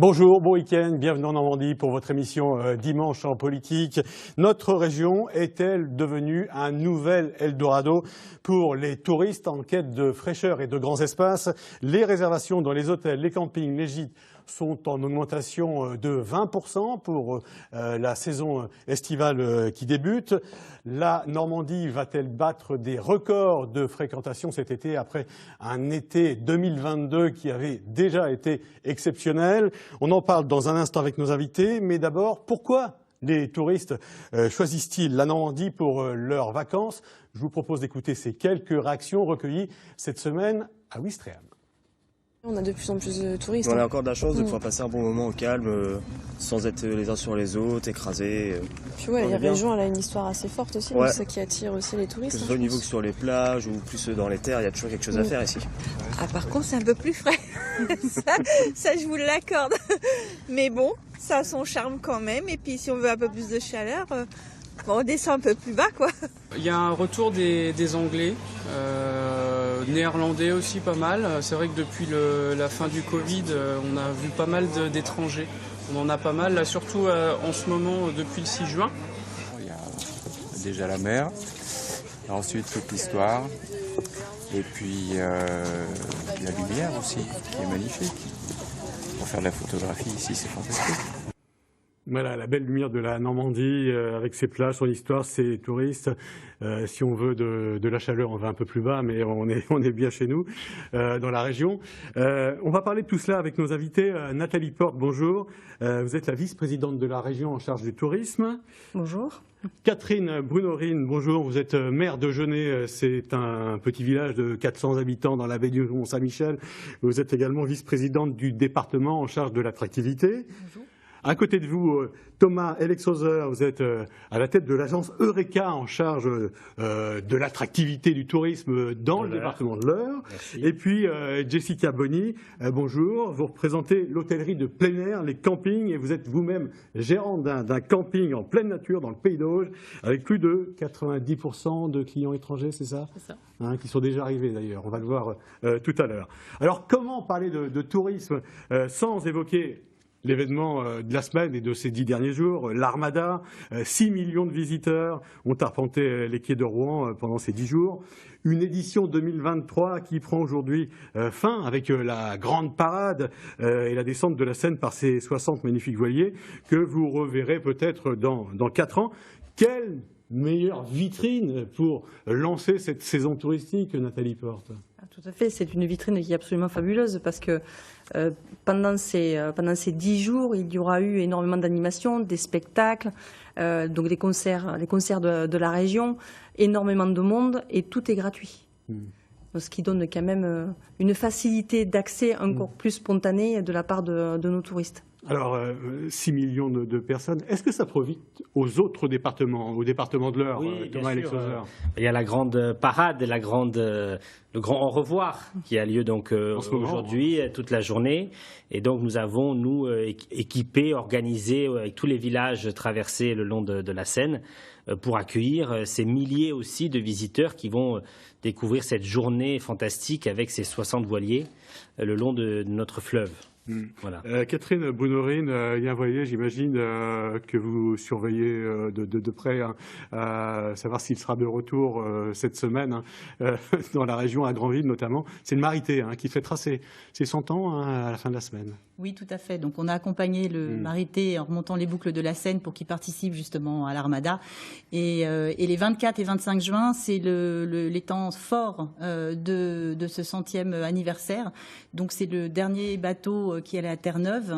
Bonjour, bon week-end, bienvenue en Normandie pour votre émission Dimanche en politique. Notre région est-elle devenue un nouvel Eldorado pour les touristes en quête de fraîcheur et de grands espaces? Les réservations dans les hôtels, les campings, les gîtes sont en augmentation de 20% pour la saison estivale qui débute. La Normandie va-t-elle battre des records de fréquentation cet été après un été 2022 qui avait déjà été exceptionnel? On en parle dans un instant avec nos invités, mais d'abord, pourquoi les touristes choisissent-ils la Normandie pour leurs vacances? Je vous propose d'écouter ces quelques réactions recueillies cette semaine à Ouistreham. On a de plus en plus de touristes. On a encore de la chance de pouvoir passer un bon moment au calme, sans être les uns sur les autres, écrasés. Puis ouais, la région elle a une histoire assez forte aussi, donc c'est ça qui attire aussi les touristes. Que ce soit au niveau que sur les plages ou plus dans les terres, il y a toujours quelque chose à faire ici. Ah, par contre, c'est un peu plus frais. ça, je vous l'accorde. Mais bon, ça a son charme quand même. Et puis, si on veut un peu plus de chaleur, on descend un peu plus bas, quoi. Il y a un retour des Anglais, néerlandais aussi pas mal. C'est vrai que depuis la fin du Covid, on a vu pas mal d'étrangers. On en a pas mal, là, surtout en ce moment depuis le 6 juin. Il y a déjà la mer, ensuite toute l'histoire, et puis la lumière aussi, qui est magnifique. Pour faire de la photographie ici, c'est fantastique. Voilà, la belle lumière de la Normandie, avec ses plages, son histoire, ses touristes. Si on veut de la chaleur, on va un peu plus bas, mais on est bien chez nous, dans la région. On va parler de tout cela avec nos invités. Nathalie Porte, bonjour. Vous êtes la vice-présidente de la région en charge du tourisme. Bonjour. Catherine Brunorine, bonjour. Vous êtes maire de Genêt. C'est un petit village de 400 habitants dans la baie du Mont-Saint-Michel. Vous êtes également vice-présidente du département en charge de l'attractivité. Bonjour. À côté de vous, Thomas Elexhauser, vous êtes à la tête de l'agence Eureka en charge de l'attractivité du tourisme dans le département de l'Eure. Et puis Jessica Bonny, bonjour, vous représentez l'hôtellerie de plein air, les campings, et vous êtes vous-même gérante d'un camping en pleine nature dans le Pays d'Auge, avec plus de 90% de clients étrangers, c'est ça? C'est ça. Hein, qui sont déjà arrivés d'ailleurs, on va le voir tout à l'heure. Alors comment parler de tourisme sans évoquer l'événement de la semaine et de ces 10 derniers jours, l'Armada, 6 millions de visiteurs ont arpenté les quais de Rouen pendant ces 10 jours. Une édition 2023 qui prend aujourd'hui fin avec la grande parade et la descente de la Seine par ces 60 magnifiques voiliers que vous reverrez peut-être dans 4 ans. Quelle meilleure vitrine pour lancer cette saison touristique, Nathalie Porte? Tout à fait, c'est une vitrine qui est absolument fabuleuse parce que pendant ces 10 jours, il y aura eu énormément d'animations, des spectacles, donc des concerts de la région, énormément de monde et tout est gratuit. Ce qui donne quand même une facilité d'accès encore plus spontanée de la part de nos touristes. Alors, 6 millions de personnes, est-ce que ça profite aux autres départements, au département de l'Eure, oui, Thomas Elexhauser? Il y a la grande parade et le grand au revoir qui a lieu donc aujourd'hui, toute la journée. Et donc nous avons, équipé, organisé avec tous les villages traversés le long de la Seine pour accueillir ces milliers aussi de visiteurs qui vont découvrir cette journée fantastique avec ces 60 voiliers le long de notre fleuve. Voilà. Catherine Brunorine, il y a un voilier, j'imagine, que vous surveillez de près, hein, à savoir s'il sera de retour cette semaine dans la région, à Granville notamment. C'est le Marité qui fêtera ses 100 ans à la fin de la semaine. Oui, tout à fait. Donc on a accompagné le Marité en remontant les boucles de la Seine pour qu'il participe justement à l'Armada. Et les 24 et 25 juin, c'est les temps forts de ce 100e anniversaire. Donc c'est le dernier bateau qui est à la Terre-Neuve,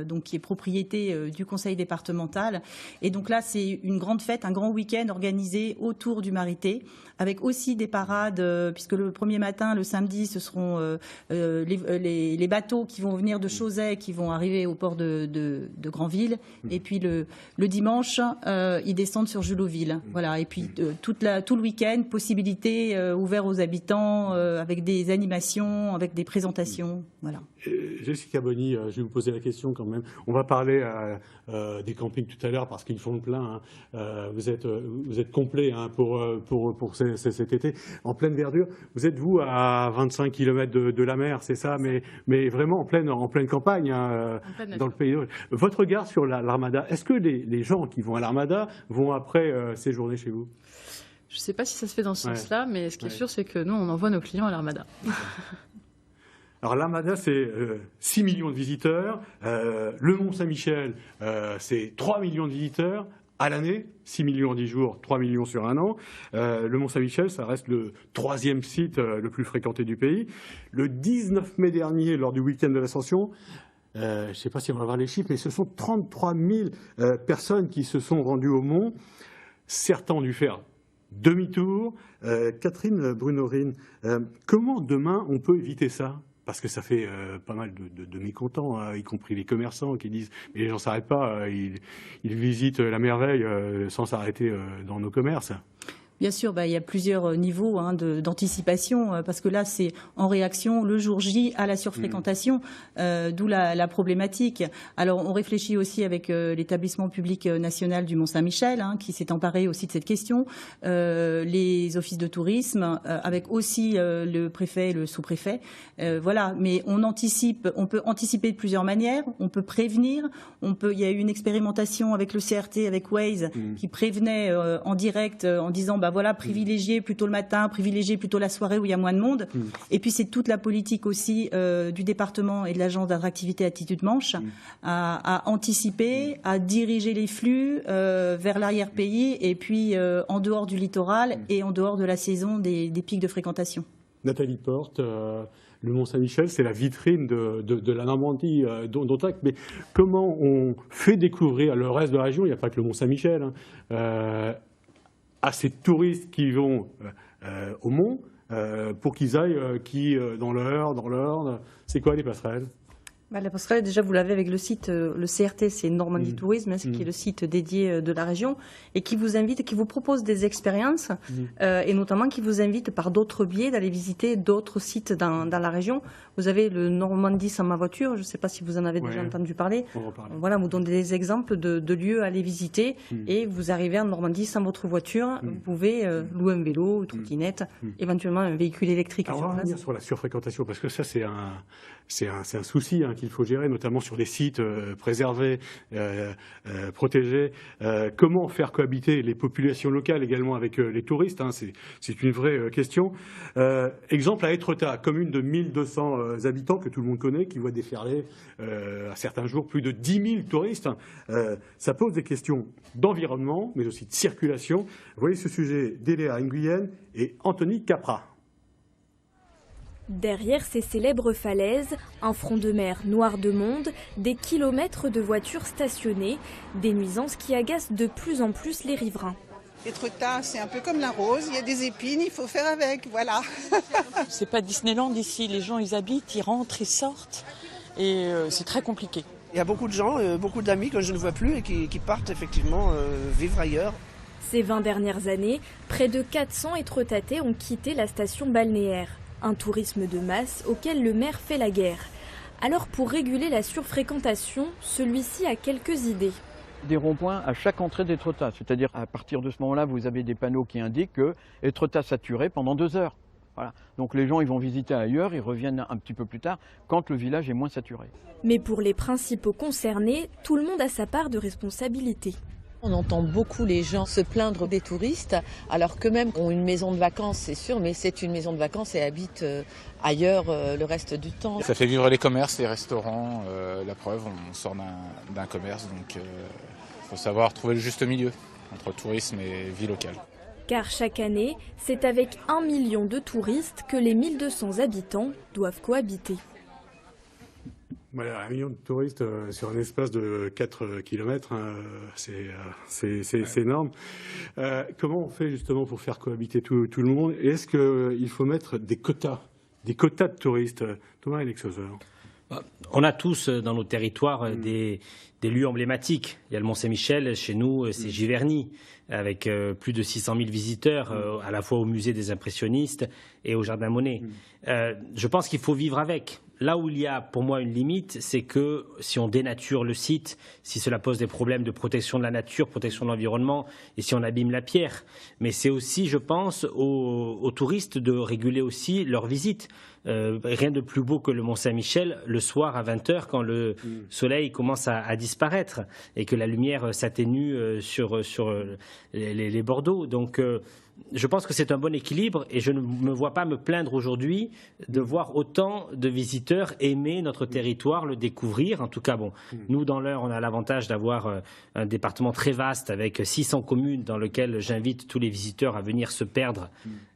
donc qui est propriété du conseil départemental. Et donc là, c'est une grande fête, un grand week-end organisé autour du Marité, avec aussi des parades, puisque le premier matin, le samedi, ce seront les bateaux qui vont venir de Chauzet, qui vont arriver au port de Granville. Et puis le dimanche, ils descendent sur Juloville. Voilà. Et puis tout le week-end, possibilité ouverte aux habitants, avec des animations, avec des présentations. Voilà. Jessica Scaboni, je vais vous poser la question quand même. On va parler des campings tout à l'heure parce qu'ils font le plein. Hein. Vous êtes complet hein, pour cet été. En pleine verdure, vous êtes vous à 25 km de la mer, c'est ça, mais vraiment en pleine campagne, hein, dans le pays. Votre regard sur l'Armada, est-ce que les gens qui vont à l'Armada vont après séjourner chez vous? Je ne sais pas si ça se fait dans ce sens-là, mais ce qui est sûr, c'est que nous, on envoie nos clients à l'Armada. Alors l'Armada, c'est 6 millions de visiteurs. Le Mont-Saint-Michel, c'est 3 millions de visiteurs à l'année. 6 millions en 10 jours, 3 millions sur un an. Le Mont-Saint-Michel, ça reste le 3e site le plus fréquenté du pays. Le 19 mai dernier, lors du week-end de l'Ascension, je ne sais pas si on va voir les chiffres, mais ce sont 33 000 personnes qui se sont rendues au Mont. Certains ont dû faire demi-tour. Catherine Brunorine, comment demain on peut éviter ça? Parce que ça fait pas mal de mécontents, hein, y compris les commerçants qui disent « mais les gens ne s'arrêtent pas, ils visitent la merveille sans s'arrêter dans nos commerces ». Bien sûr, il y a plusieurs niveaux hein, d'anticipation, parce que là, c'est en réaction le jour J à la surfréquentation, d'où la problématique. Alors, on réfléchit aussi avec l'établissement public national du Mont-Saint-Michel, hein, qui s'est emparé aussi de cette question, les offices de tourisme, avec aussi le préfet et le sous-préfet. Voilà, mais on peut anticiper de plusieurs manières, on peut prévenir, il y a eu une expérimentation avec le CRT, avec Waze, qui prévenait en direct en disant voilà, privilégier plutôt le matin, privilégier plutôt la soirée où il y a moins de monde. Et puis c'est toute la politique aussi du département et de l'agence d'attractivité Attitude Manche à anticiper, à diriger les flux vers l'arrière-pays et puis en dehors du littoral et en dehors de la saison des pics de fréquentation. Nathalie Porte, le Mont-Saint-Michel, c'est la vitrine de la Normandie d'Ontac. Mais comment on fait découvrir le reste de la région? Il n'y a pas que le Mont-Saint-Michel. Hein, à ces touristes qui vont au Mont pour qu'ils aillent dans l'Eure, c'est quoi les passerelles? La passerelle, déjà, vous l'avez avec le site, le CRT, c'est Normandie Tourisme, hein, qui est le site dédié de la région, et qui vous invite, qui vous propose des expériences, et notamment qui vous invite par d'autres biais d'aller visiter d'autres sites dans la région. Vous avez le Normandie sans ma voiture, je ne sais pas si vous en avez déjà entendu parler. Voilà, vous donne des exemples de lieux à aller visiter, et vous arrivez en Normandie sans votre voiture, vous pouvez louer un vélo, une trottinette, éventuellement un véhicule électrique. Alors, on va revenir sur la surfréquentation, parce que ça, c'est un souci hein, qu'il faut gérer, notamment sur des sites préservés, protégés. Comment faire cohabiter les populations locales également avec les touristes, hein, c'est une vraie question. Exemple à Étretat, commune de 1200 habitants que tout le monde connaît, qui voit déferler à certains jours plus de 10 000 touristes. Ça pose des questions d'environnement, mais aussi de circulation. Vous voyez ce sujet d'Eléa Nguyen et Anthony Capra. Derrière ces célèbres falaises, un front de mer noir de monde, des kilomètres de voitures stationnées, des nuisances qui agacent de plus en plus les riverains. Étretat, c'est un peu comme la rose, il y a des épines, il faut faire avec, voilà. C'est pas Disneyland ici, les gens ils habitent, ils rentrent, ils sortent, et c'est très compliqué. Il y a beaucoup de gens, beaucoup d'amis que je ne vois plus et qui partent effectivement vivre ailleurs. Ces 20 dernières années, près de 400 Étretatais ont quitté la station balnéaire. Un tourisme de masse auquel le maire fait la guerre. Alors pour réguler la surfréquentation, celui-ci a quelques idées. Des ronds-points à chaque entrée d'Étretat, c'est-à-dire à partir de ce moment-là, vous avez des panneaux qui indiquent que Étretat saturé pendant 2 heures. Voilà. Donc les gens ils vont visiter ailleurs, ils reviennent un petit peu plus tard quand le village est moins saturé. Mais pour les principaux concernés, tout le monde a sa part de responsabilité. On entend beaucoup les gens se plaindre des touristes, alors qu'eux-mêmes ont une maison de vacances, c'est sûr, mais c'est une maison de vacances et habitent ailleurs le reste du temps. Ça fait vivre les commerces, les restaurants, la preuve, on sort d'un commerce, donc il faut savoir trouver le juste milieu entre tourisme et vie locale. Car chaque année, c'est avec 1 million de touristes que les 1200 habitants doivent cohabiter. Voilà, 1 million de touristes sur un espace de 4 km, hein, c'est énorme. Comment on fait justement pour faire cohabiter tout le monde? Et est-ce qu'il faut mettre des quotas de touristes? Thomas Alexoser. On a tous dans nos territoires des lieux emblématiques. Il y a le Mont-Saint-Michel, chez nous, c'est Giverny, avec plus de 600 000 visiteurs, à la fois au musée des impressionnistes et au Jardin Monet. Je pense qu'il faut vivre avec. là où il y a pour moi une limite, c'est que si on dénature le site, si cela pose des problèmes de protection de la nature, protection de l'environnement, et si on abîme la pierre. Mais c'est aussi, je pense, aux touristes de réguler aussi leur visite. Rien de plus beau que le Mont-Saint-Michel le soir à 20h quand le soleil commence à disparaître et que la lumière s'atténue sur les bords d'eau. Donc je pense que c'est un bon équilibre et je ne me vois pas me plaindre aujourd'hui de voir autant de visiteurs aimer notre territoire, le découvrir. En tout cas, bon, nous dans l'Eure, on a l'avantage d'avoir un département très vaste avec 600 communes dans lequel j'invite tous les visiteurs à venir se perdre.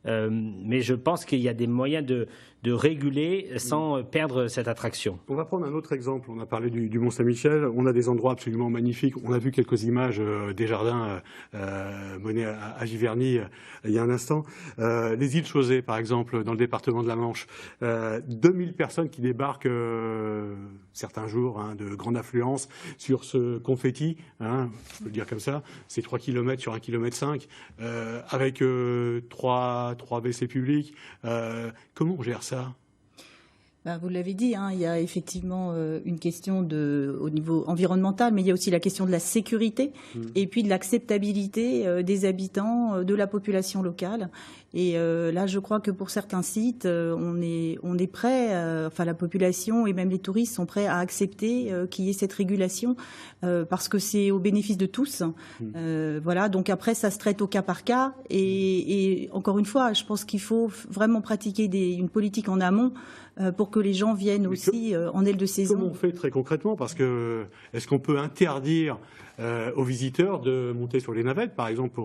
Mais je pense qu'il y a des moyens de réguler sans perdre cette attraction. On va prendre un autre exemple. On a parlé du Mont-Saint-Michel. On a des endroits absolument magnifiques. On a vu quelques images des jardins menés à Giverny il y a un instant. Les îles Chausey, par exemple, dans le département de la Manche. 2000 personnes qui débarquent certains jours de grande affluence sur ce confetti, je peux le dire comme ça. C'est 3 km sur 1,5 km, avec 3 WC publics. Comment on gère ça ? Vous l'avez dit, il y a effectivement une question au niveau environnemental, mais il y a aussi la question de la sécurité et puis de l'acceptabilité des habitants, de la population locale. Et là, je crois que pour certains sites, on est prêt, enfin la population et même les touristes sont prêts à accepter qu'il y ait cette régulation parce que c'est au bénéfice de tous. Voilà, donc après, ça se traite au cas par cas. Et encore une fois, je pense qu'il faut vraiment pratiquer une politique en amont pour que les gens viennent aussi en aile de saison. Comment on fait très concrètement ? Parce que est-ce qu'on peut interdire aux visiteurs de monter sur les navettes, par exemple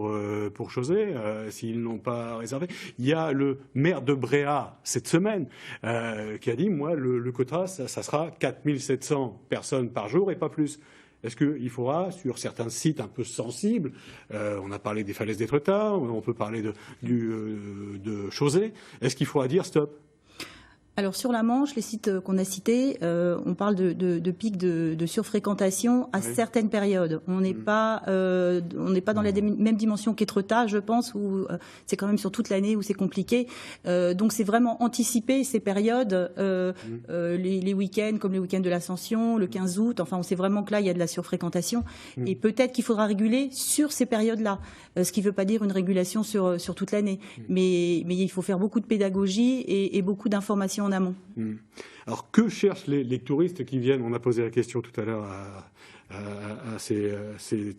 pour Chausey, s'ils n'ont pas réservé ? Il y a le maire de Bréhat cette semaine qui a dit, moi, le quota, ça sera 4700 personnes par jour et pas plus. Est-ce qu'il faudra, sur certains sites un peu sensibles, on a parlé des falaises d'Étretat, on peut parler de Chausey, est-ce qu'il faudra dire stop ? Alors sur la Manche, les sites qu'on a cités, on parle de pics de surfréquentation à certaines périodes. On n'est pas dans la même dimension qu'Étretat, je pense, où c'est quand même sur toute l'année où c'est compliqué. Donc c'est vraiment anticiper ces périodes, les week-ends comme les week-ends de l'Ascension, le 15 août. Enfin, on sait vraiment que là il y a de la surfréquentation et peut-être qu'il faudra réguler sur ces périodes-là. Ce qui ne veut pas dire une régulation sur toute l'année, mais il faut faire beaucoup de pédagogie et beaucoup d'informations en amont. Alors que cherchent les touristes qui viennent ? On a posé la question tout à l'heure à ces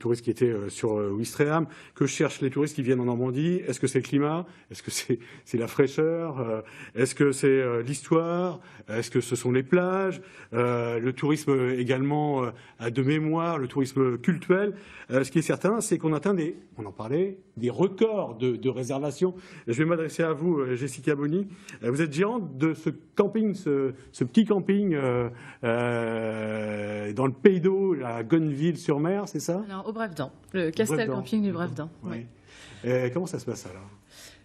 touristes qui étaient sur Ouistreham. Que cherchent les touristes qui viennent en Normandie ? Est-ce que c'est le climat ? Est-ce que c'est la fraîcheur ? Est-ce que c'est l'histoire ? Est-ce que ce sont les plages ? Le tourisme également de mémoire, le tourisme cultuel. Ce qui est certain, c'est qu'on atteint on en parlait, des records de réservation. Je vais m'adresser à vous, Jessica Bonny. Vous êtes gérante de ce camping, ce petit camping dans le Pays d'Eau, à Gonneville-sur-Mer, c'est ça ? Alors, au Brévedent, le Castel Camping du Brévedent. Oui. Comment ça se passe alors ?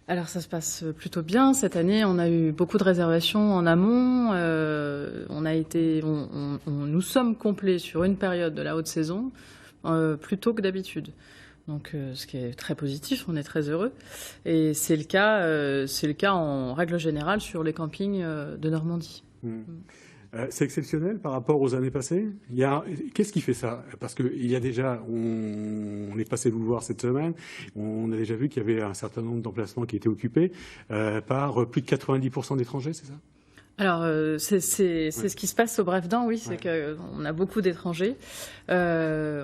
Alors ça se passe plutôt bien. Cette année, on a eu beaucoup de réservations en amont. Nous sommes complets sur une période de la haute saison, plutôt que d'habitude. Donc, ce qui est très positif, on est très heureux. Et c'est le cas en règle générale sur les campings de Normandie. C'est exceptionnel par rapport aux années passées. Qu'est-ce qui fait ça ? Parce qu'il y a déjà, on est passé vous voir cette semaine, on a déjà vu qu'il y avait un certain nombre d'emplacements qui étaient occupés par plus de 90% d'étrangers, c'est ça ? Alors, c'est ce qui se passe au Brévedent, oui, c'est qu'on a beaucoup d'étrangers. Je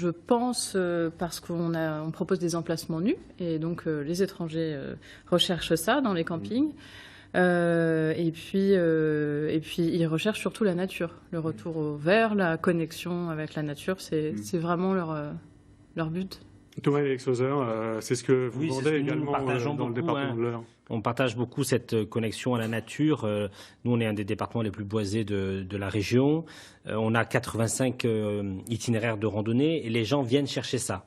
pense, parce qu'on propose des emplacements nus, et donc les étrangers recherchent ça dans les campings. Et puis ils recherchent surtout la nature, le retour au vert, la connexion avec la nature, c'est vraiment leur but. Thomas Alexhauser, c'est ce que vous vendez également dans le département de l'Eure. On partage beaucoup cette connexion à la nature. Nous, on est un des départements les plus boisés de la région. On a 85 itinéraires de randonnée et les gens viennent chercher ça.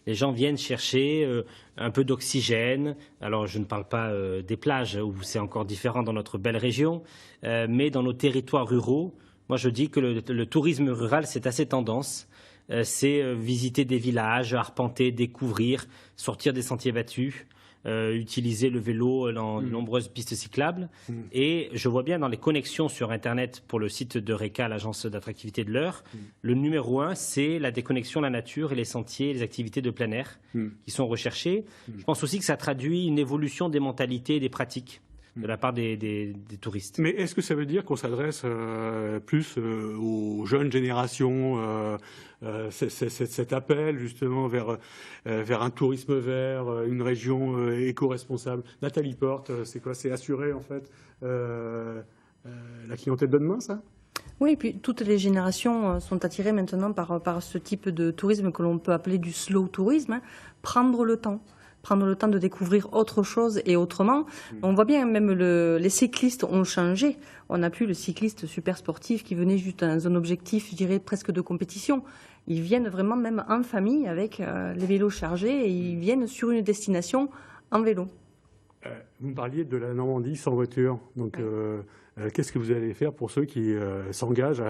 Les gens viennent chercher un peu d'oxygène. Alors, je ne parle pas des plages où c'est encore différent dans notre belle région, mais dans nos territoires ruraux, moi je dis que le tourisme rural, c'est assez tendance. C'est visiter des villages, arpenter, découvrir, sortir des sentiers battus. utiliser le vélo dans de nombreuses pistes cyclables. Et je vois bien dans les connexions sur Internet pour le site de RECA, l'agence d'attractivité de l'Eure, le numéro 1, c'est la déconnexion de la nature et les sentiers, les activités de plein air qui sont recherchées. Je pense aussi que ça traduit une évolution des mentalités et des pratiques de la part des touristes. Mais est-ce que ça veut dire qu'on s'adresse plus aux jeunes générations, cet appel justement vers un tourisme vert, une région éco-responsable? Nathalie Porte, c'est quoi? C'est assurer en fait la clientèle de demain, ça? Oui, et puis toutes les générations sont attirées maintenant par ce type de tourisme que l'on peut appeler du slow tourisme, hein. Prendre le temps de découvrir autre chose et autrement. On voit bien, même les cyclistes ont changé. On n'a plus le cycliste super sportif qui venait juste dans un objectif, je dirais, presque de compétition. Ils viennent vraiment même en famille avec les vélos chargés et ils viennent sur une destination en vélo. Vous me parliez de la Normandie sans voiture. Donc, qu'est-ce que vous allez faire pour ceux qui s'engagent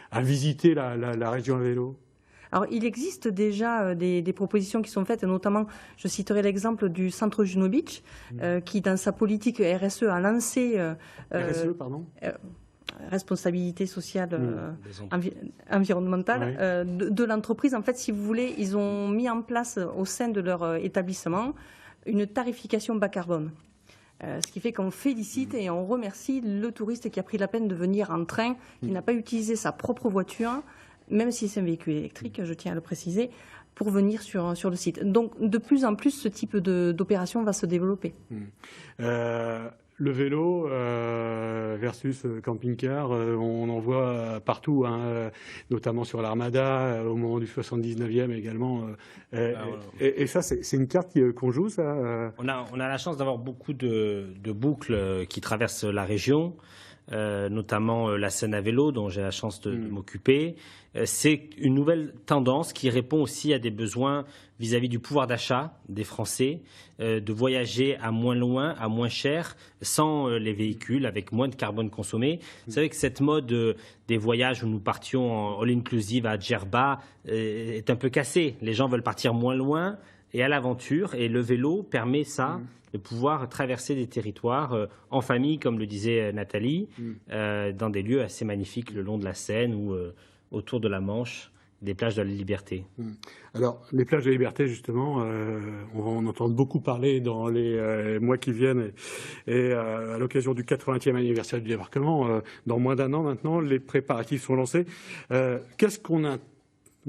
à visiter la région à vélo? Alors, il existe déjà des propositions qui sont faites, notamment, je citerai l'exemple du centre Juno Beach, qui, dans sa politique RSE, a lancé... RSE, pardon responsabilité sociale environnementale de l'entreprise. En fait, si vous voulez, ils ont mis en place au sein de leur établissement une tarification bas carbone. Ce qui fait qu'on félicite et on remercie le touriste qui a pris la peine de venir en train, qui n'a pas utilisé sa propre voiture, même si c'est un véhicule électrique, je tiens à le préciser, pour venir sur le site. Donc, de plus en plus, ce type d'opération va se développer. Le vélo versus camping-car, on en voit partout, hein, notamment sur l'Armada, au moment du 79e également. Et ça, c'est une carte qu'on joue, ça On a la chance d'avoir beaucoup de boucles qui traversent la région. Notamment la Seine à vélo, dont j'ai la chance de m'occuper. C'est une nouvelle tendance qui répond aussi à des besoins vis-à-vis du pouvoir d'achat des Français, de voyager à moins loin, à moins cher, sans les véhicules, avec moins de carbone consommé. Vous savez que cette mode des voyages où nous partions en all-inclusive à Djerba est un peu cassée. Les gens veulent partir moins loin et à l'aventure, et le vélo permet ça, de pouvoir traverser des territoires en famille, comme le disait Nathalie, dans des lieux assez magnifiques le long de la Seine ou autour de la Manche, des plages de la Liberté. Alors, les plages de la Liberté, justement, on va en entendre beaucoup parler dans les mois qui viennent. Et à l'occasion du 80e anniversaire du débarquement, dans moins d'un an maintenant, les préparatifs sont lancés. Qu'est-ce qu'on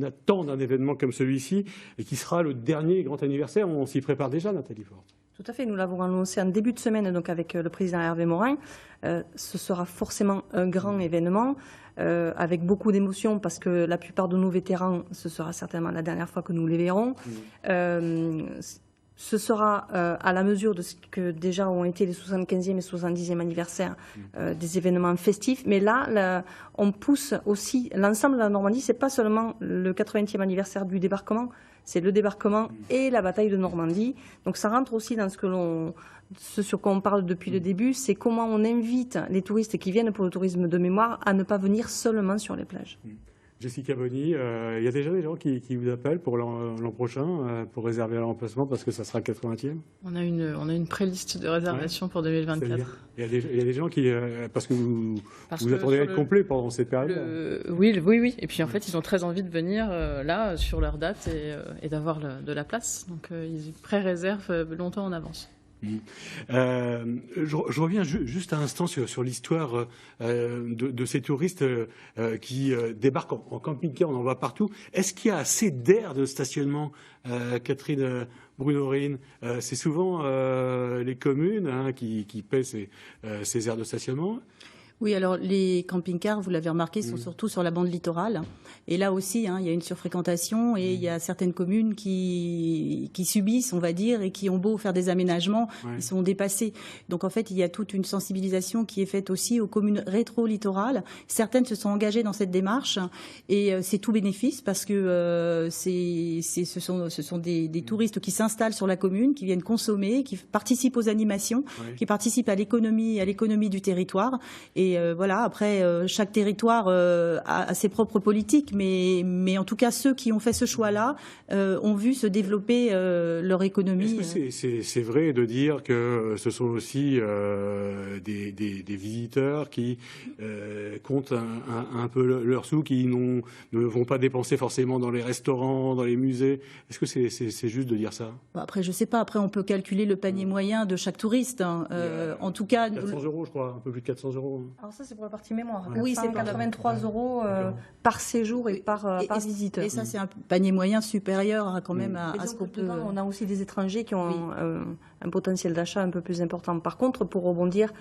attend d'un événement comme celui-ci, et qui sera le dernier grand anniversaire? On s'y prépare déjà, Nathalie Porte? Tout à fait, nous l'avons annoncé en début de semaine donc avec le président Hervé Morin. Ce sera forcément un grand événement avec beaucoup d'émotions parce que la plupart de nos vétérans, ce sera certainement la dernière fois que nous les verrons. Ce sera à la mesure de ce que déjà ont été les 75e et 70e anniversaires des événements festifs. Mais là, on pousse aussi l'ensemble de la Normandie. C'est pas seulement le 80e anniversaire du débarquement, c'est le débarquement et la bataille de Normandie. Donc ça rentre aussi dans ce sur quoi on parle depuis le début, c'est comment on invite les touristes qui viennent pour le tourisme de mémoire à ne pas venir seulement sur les plages. Jessica Bonny, il y a déjà des gens qui vous appellent pour l'an prochain pour réserver leur emplacement parce que ça sera le 80e? On a une pré-liste de réservation pour 2024. Il y a des gens qui... parce que vous attendez à être complet pendant cette période. Oui. Et puis en fait, ils ont très envie de venir là sur leur date et d'avoir de la place. Donc ils pré-réservent longtemps en avance. Je reviens juste un instant sur l'histoire de ces touristes qui débarquent en camping-car, on en voit partout. Est-ce qu'il y a assez d'aires de stationnement, Catherine Bruno-Rine? C'est souvent les communes qui paient ces aires de stationnement. Oui, alors les camping-cars, vous l'avez remarqué, sont surtout sur la bande littorale. Et là aussi, il y a une surfréquentation et il y a certaines communes qui subissent, on va dire, et qui ont beau faire des aménagements, ils sont dépassés. Donc en fait, il y a toute une sensibilisation qui est faite aussi aux communes rétro-littorales. Certaines se sont engagées dans cette démarche et c'est tout bénéfice parce que ce sont des touristes qui s'installent sur la commune, qui viennent consommer, qui participent aux animations, qui participent à l'économie du territoire. Et Et voilà, après, chaque territoire a ses propres politiques, mais en tout cas, ceux qui ont fait ce choix-là ont vu se développer leur économie. Est-ce que c'est vrai de dire que ce sont aussi des visiteurs qui comptent un peu leurs sous, qui ne vont pas dépenser forcément dans les restaurants, dans les musées? Est-ce que c'est juste de dire ça? Après, je sais pas. Après, on peut calculer le panier moyen de chaque touriste. Hein. En tout cas, 400 €, je crois, un peu plus de 400 €. Alors ça, c'est pour la partie mémoire. Oui, c'est 83 € par séjour et par visiteur. Et ça, c'est un panier moyen supérieur quand même à ce qu'on peut. On a aussi des étrangers qui ont un potentiel d'achat un peu plus important. Par contre, pour rebondir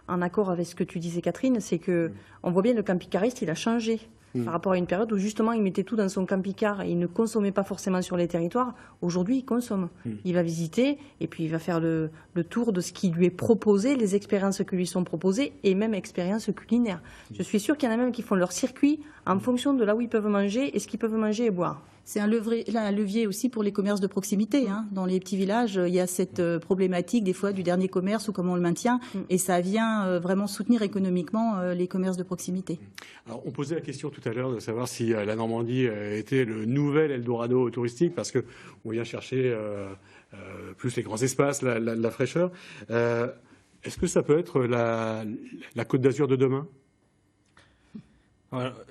en accord avec ce que tu disais, Catherine, c'est que on voit bien le camping-cariste, il a changé. Par rapport à une période où justement il mettait tout dans son camping-car et il ne consommait pas forcément sur les territoires. Aujourd'hui, il consomme. Il va visiter et puis il va faire le tour de ce qui lui est proposé, les expériences qui lui sont proposées et même expériences culinaires. Je suis sûre qu'il y en a même qui font leur circuit en fonction de là où ils peuvent manger et ce qu'ils peuvent manger et boire. C'est un levier aussi pour les commerces de proximité. Hein. Dans les petits villages, il y a cette problématique des fois du dernier commerce ou comment on le maintient. Et ça vient vraiment soutenir économiquement les commerces de proximité. Alors, on posait la question tout à l'heure de savoir si la Normandie était le nouvel Eldorado touristique, parce qu'on vient chercher plus les grands espaces, la fraîcheur. Est-ce que ça peut être la Côte d'Azur de demain ?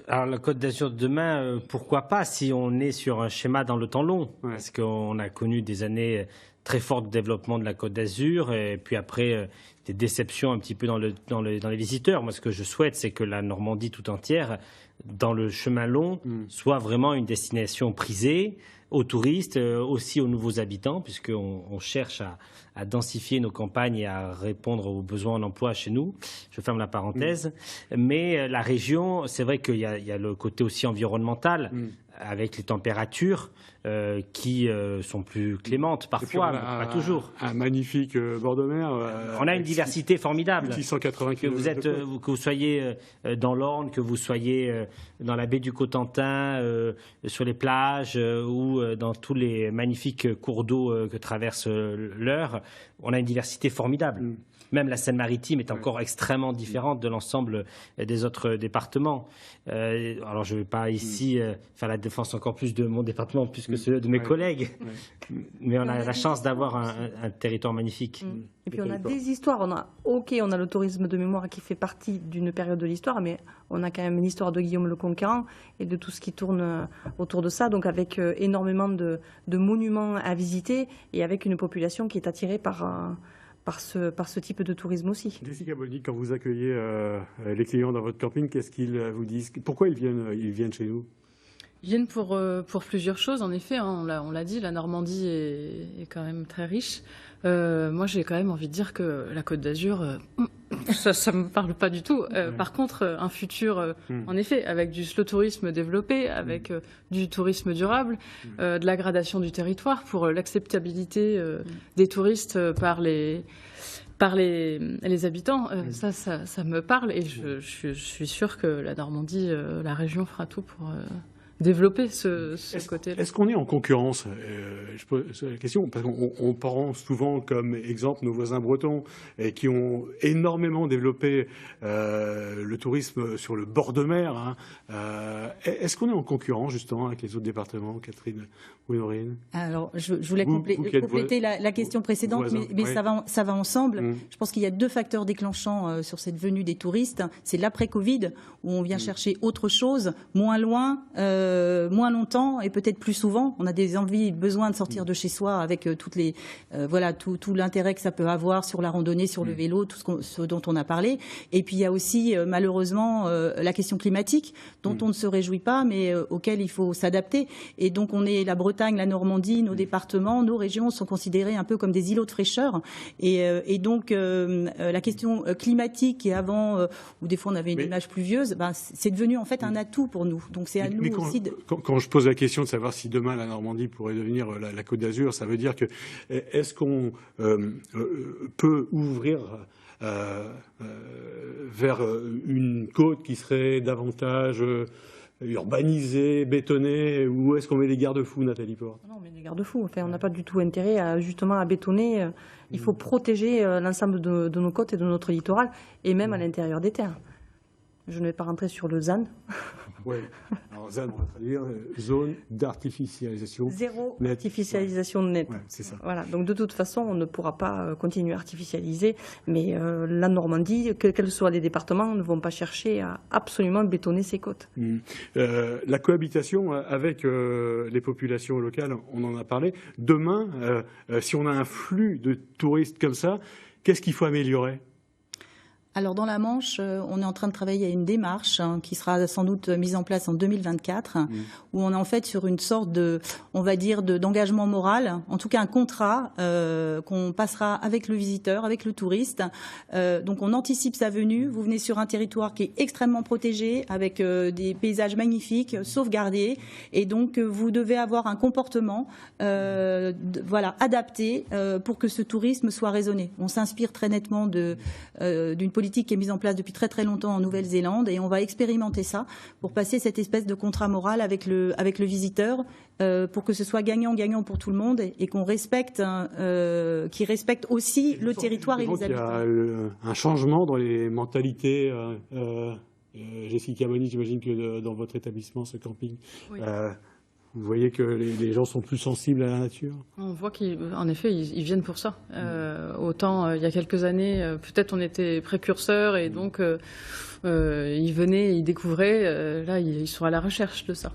Alors la Côte d'Azur de demain, pourquoi pas si on est sur un schéma dans le temps long, parce qu'on a connu des années très fortes de développement de la Côte d'Azur et puis après des déceptions un petit peu dans les visiteurs. Moi, ce que je souhaite, c'est que la Normandie tout entière, dans le chemin long, soit vraiment une destination prisée aux touristes, aussi aux nouveaux habitants, puisqu'on cherche à densifier nos campagnes et à répondre aux besoins en emploi chez nous. Je ferme la parenthèse. Mais la région, c'est vrai qu'il y a le côté aussi environnemental, avec les températures qui sont plus clémentes parfois, mais pas toujours. Un magnifique bord de mer. On a une diversité formidable. 680 km. Que vous soyez dans l'Orne, que vous soyez dans la baie du Cotentin, sur les plages ou dans tous les magnifiques cours d'eau que traverse l'Eure, on a une diversité formidable. Même la Seine-Maritime est encore extrêmement différente de l'ensemble des autres départements. Alors je ne vais pas ici faire la défense encore plus de mon département plus que ceux de mes collègues, mais on a la chance d'avoir un territoire magnifique. Et puis on a des histoires. On a le tourisme de mémoire qui fait partie d'une période de l'histoire, mais on a quand même l'histoire de Guillaume le Conquérant et de tout ce qui tourne autour de ça, donc avec énormément de monuments à visiter et avec une population qui est attirée par ce type de tourisme aussi. Jessica Bolny, quand vous accueillez les clients dans votre camping, qu'est-ce qu'ils vous disent? Pourquoi ils viennent chez nous? Ils viennent pour plusieurs choses, en effet. Hein, on l'a dit, la Normandie est quand même très riche. Moi, j'ai quand même envie de dire que la Côte d'Azur, ça me parle pas du tout. Par contre, un futur, en effet, avec du slow tourisme développé, avec du tourisme durable, de la gradation du territoire pour l'acceptabilité des touristes par les habitants, ça me parle et je suis sûre que la Normandie, la région fera tout pour développer ce côté-là. Est-ce qu'on est en concurrence? Je pose la question parce qu'on prend souvent comme exemple nos voisins bretons qui ont énormément développé le tourisme sur le bord de mer. Est-ce qu'on est en concurrence justement avec les autres départements, Catherine ou Norine? Alors, je voulais compléter la question précédente, mais ça va ensemble. Je pense qu'il y a deux facteurs déclenchants sur cette venue des touristes. C'est l'après-Covid, où on vient chercher autre chose, moins loin, moins longtemps et peut-être plus souvent. On a des envies, besoin de sortir de chez soi avec toutes les, tout l'intérêt que ça peut avoir sur la randonnée, sur le vélo, tout ce dont on a parlé. Et puis il y a aussi malheureusement la question climatique dont on ne se réjouit pas, mais auquel il faut s'adapter. Et donc la Bretagne, la Normandie, nos départements, nos régions sont considérés un peu comme des îlots de fraîcheur. Et donc la question climatique qui avant, où des fois on avait une image pluvieuse, c'est devenu en fait un atout pour nous. Donc c'est à nous aussi. Quand je pose la question de savoir si demain la Normandie pourrait devenir la Côte d'Azur, ça veut dire que est-ce qu'on peut ouvrir vers une côte qui serait davantage urbanisé, bétonné, ou est-ce qu'on met des garde-fous, Nathalie Porte? Non, mais des garde-fous. Enfin, on n'a pas du tout intérêt justement à bétonner. Il faut protéger l'ensemble de nos côtes et de notre littoral, et même à l'intérieur des terres. Je ne vais pas rentrer sur le ZAN. Oui, alors ZAN, on va traduire zone d'artificialisation. Zéro artificialisation nette. Ouais, c'est ça. Voilà. Donc de toute façon, on ne pourra pas continuer à artificialiser, mais la Normandie, quels que soient les départements, ne vont pas chercher à absolument bétonner ses côtes. La cohabitation avec les populations locales, on en a parlé. Demain, si on a un flux de touristes comme ça, qu'est-ce qu'il faut améliorer? Alors dans la Manche, on est en train de travailler à une démarche qui sera sans doute mise en place en 2024, où on est en fait sur une sorte de, on va dire, d'engagement moral, en tout cas un contrat qu'on passera avec le visiteur, avec le touriste. Donc on anticipe sa venue. Vous venez sur un territoire qui est extrêmement protégé, avec des paysages magnifiques, sauvegardés, et donc vous devez avoir un comportement, voilà, adapté pour que ce tourisme soit raisonné. On s'inspire très nettement d'une politique qui est mise en place depuis très très longtemps en Nouvelle-Zélande, et on va expérimenter ça pour passer cette espèce de contrat moral avec le visiteur, pour que ce soit gagnant-gagnant pour tout le monde, et qu'on respecte, qui respecte aussi le territoire et les habitants. Il y a un changement dans les mentalités. Jessica Boni, j'imagine que dans votre établissement, ce camping, oui. Vous voyez que les gens sont plus sensibles à la nature? On voit qu'en effet, ils viennent pour ça. Autant, il y a quelques années, peut-être on était précurseurs, et donc ils venaient, ils découvraient. Là, ils sont à la recherche de ça.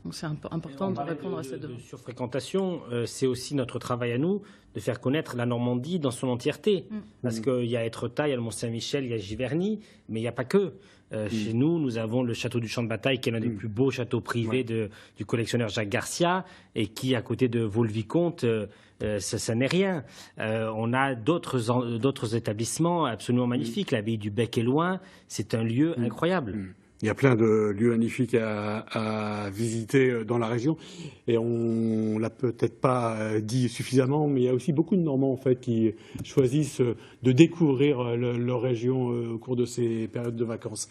Donc c'est important de répondre à cette demande. Surfréquentation, c'est aussi notre travail à nous de faire connaître la Normandie dans son entièreté. Parce qu'il y a Étretat, il y a le Mont-Saint-Michel, il y a Giverny, mais il n'y a pas que. Chez nous, nous avons le château du Champ de Bataille, qui est l'un des plus beaux châteaux privés du collectionneur Jacques Garcia, et qui, à côté de Vaux-le-Vicomte, ça n'est rien. On a d'autres établissements absolument magnifiques. L'abbaye du Bec est loin, c'est un lieu incroyable. Il y a plein de lieux magnifiques à visiter dans la région, et on l'a peut-être pas dit suffisamment, mais il y a aussi beaucoup de Normands en fait qui choisissent de découvrir leur région au cours de ces périodes de vacances.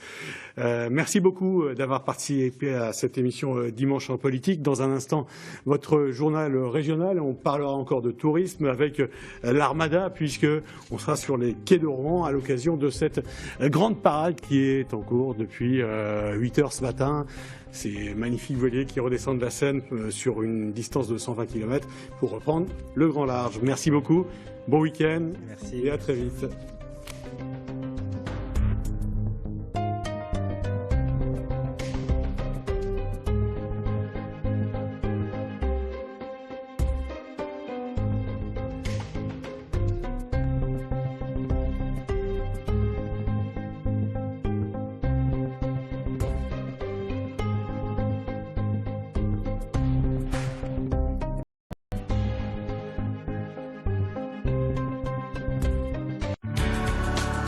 Merci beaucoup d'avoir participé à cette émission Dimanche en politique. Dans un instant, votre journal régional, on parlera encore de tourisme avec l'Armada, puisque on sera sur les quais de Rouen à l'occasion de cette grande parade qui est en cours depuis 8 heures ce matin. Ces magnifiques voiliers qui redescendent de la Seine sur une distance de 120 km pour reprendre le grand large. Merci beaucoup, bon week-end et à très vite.